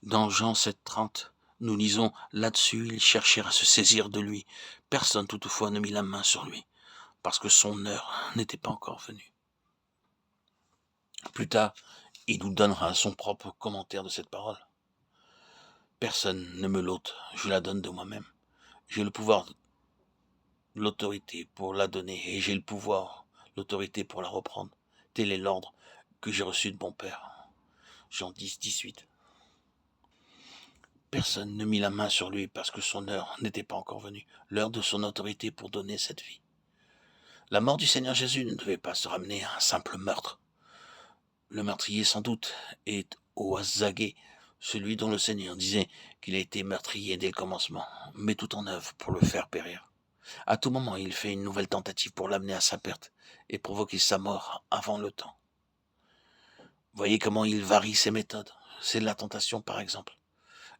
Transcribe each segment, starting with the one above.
Dans Jean 7,30, nous lisons là-dessus, ils cherchèrent à se saisir de lui. Personne toutefois ne mit la main sur lui, parce que son heure n'était pas encore venue. Plus tard, il nous donnera son propre commentaire de cette parole. Personne ne me l'ôte, je la donne de moi-même. J'ai le pouvoir, l'autorité pour la donner, et j'ai le pouvoir, l'autorité pour la reprendre. Tel est l'ordre que j'ai reçu de mon Père. Jean 10, 18. Personne ne mit la main sur lui parce que son heure n'était pas encore venue, l'heure de son autorité pour donner cette vie. La mort du Seigneur Jésus ne devait pas se ramener à un simple meurtre. Le meurtrier, sans doute, est Oazagé, celui dont le Seigneur disait qu'il a été meurtrier dès le commencement, met tout en œuvre pour le faire périr. À tout moment, il fait une nouvelle tentative pour l'amener à sa perte et provoquer sa mort avant le temps. Voyez comment il varie ses méthodes. C'est de la tentation, par exemple.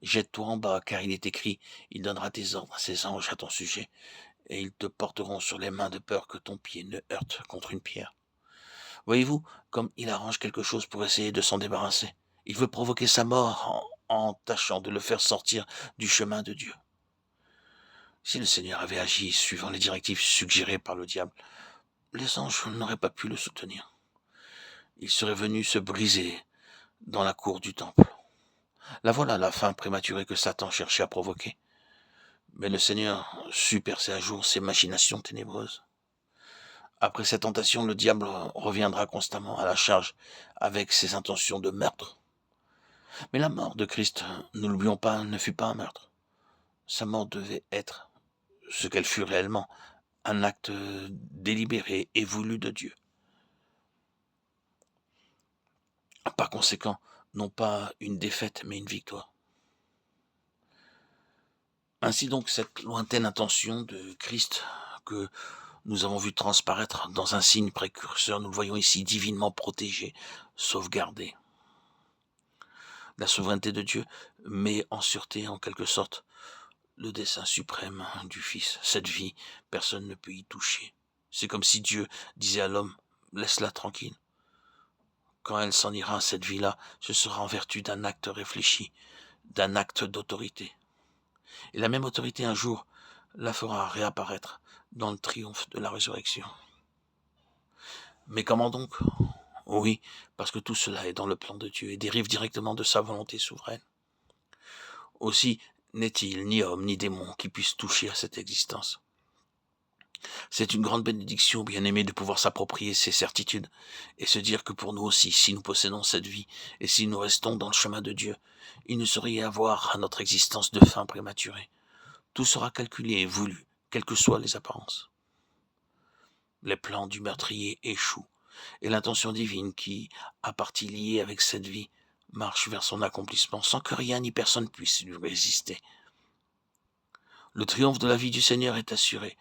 Jette-toi en bas, car il est écrit, il donnera des ordres à ses anges à ton sujet, et ils te porteront sur les mains de peur que ton pied ne heurte contre une pierre. Voyez-vous, comme il arrange quelque chose pour essayer de s'en débarrasser. Il veut provoquer sa mort en tâchant de le faire sortir du chemin de Dieu. Si le Seigneur avait agi suivant les directives suggérées par le diable, les anges n'auraient pas pu le soutenir. Il serait venu se briser dans la cour du temple. La voilà la fin prématurée que Satan cherchait à provoquer. Mais le Seigneur sut percer à jour ses machinations ténébreuses. Après cette tentation, le diable reviendra constamment à la charge avec ses intentions de meurtre. Mais la mort de Christ, ne l'oublions pas, ne fut pas un meurtre. Sa mort devait être, ce qu'elle fut réellement, un acte délibéré et voulu de Dieu. Par conséquent, non pas une défaite, mais une victoire. Ainsi donc, cette lointaine intention de Christ que nous avons vu transparaître dans un signe précurseur, nous le voyons ici divinement protégé, sauvegardé. La souveraineté de Dieu met en sûreté, en quelque sorte, le dessein suprême du Fils. Cette vie, personne ne peut y toucher. C'est comme si Dieu disait à l'homme, laisse-la tranquille. Quand elle s'en ira, cette vie-là, ce sera en vertu d'un acte réfléchi, d'un acte d'autorité. Et la même autorité, un jour, la fera réapparaître dans le triomphe de la résurrection. Mais comment donc ? Oui, parce que tout cela est dans le plan de Dieu et dérive directement de sa volonté souveraine. Aussi n'est-il ni homme ni démon qui puisse toucher à cette existence. C'est une grande bénédiction, bien-aimé, de pouvoir s'approprier ces certitudes et se dire que pour nous aussi, si nous possédons cette vie et si nous restons dans le chemin de Dieu, il ne saurait y avoir à notre existence de fin prématurée. Tout sera calculé et voulu, quelles que soient les apparences. Les plans du meurtrier échouent et l'intention divine qui, à partie liée avec cette vie, marche vers son accomplissement sans que rien ni personne puisse lui résister. Le triomphe de la vie du Seigneur est assuré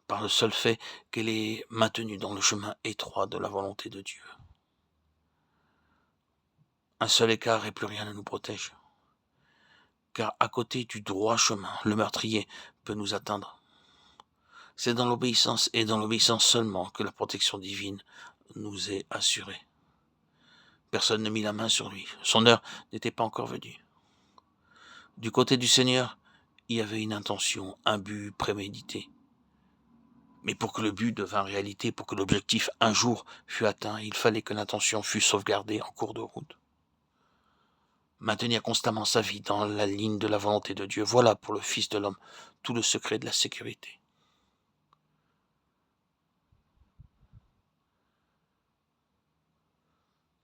par le seul fait qu'elle est maintenue dans le chemin étroit de la volonté de Dieu. Un seul écart et plus rien ne nous protège. Car à côté du droit chemin, le meurtrier peut nous atteindre. C'est dans l'obéissance et dans l'obéissance seulement que la protection divine nous est assurée. Personne ne mit la main sur lui. Son heure n'était pas encore venue. Du côté du Seigneur, il y avait une intention, un but prémédité. Mais pour que le but devint réalité, pour que l'objectif un jour fût atteint, il fallait que l'intention fût sauvegardée en cours de route. Maintenir constamment sa vie dans la ligne de la volonté de Dieu, voilà pour le Fils de l'homme tout le secret de la sécurité.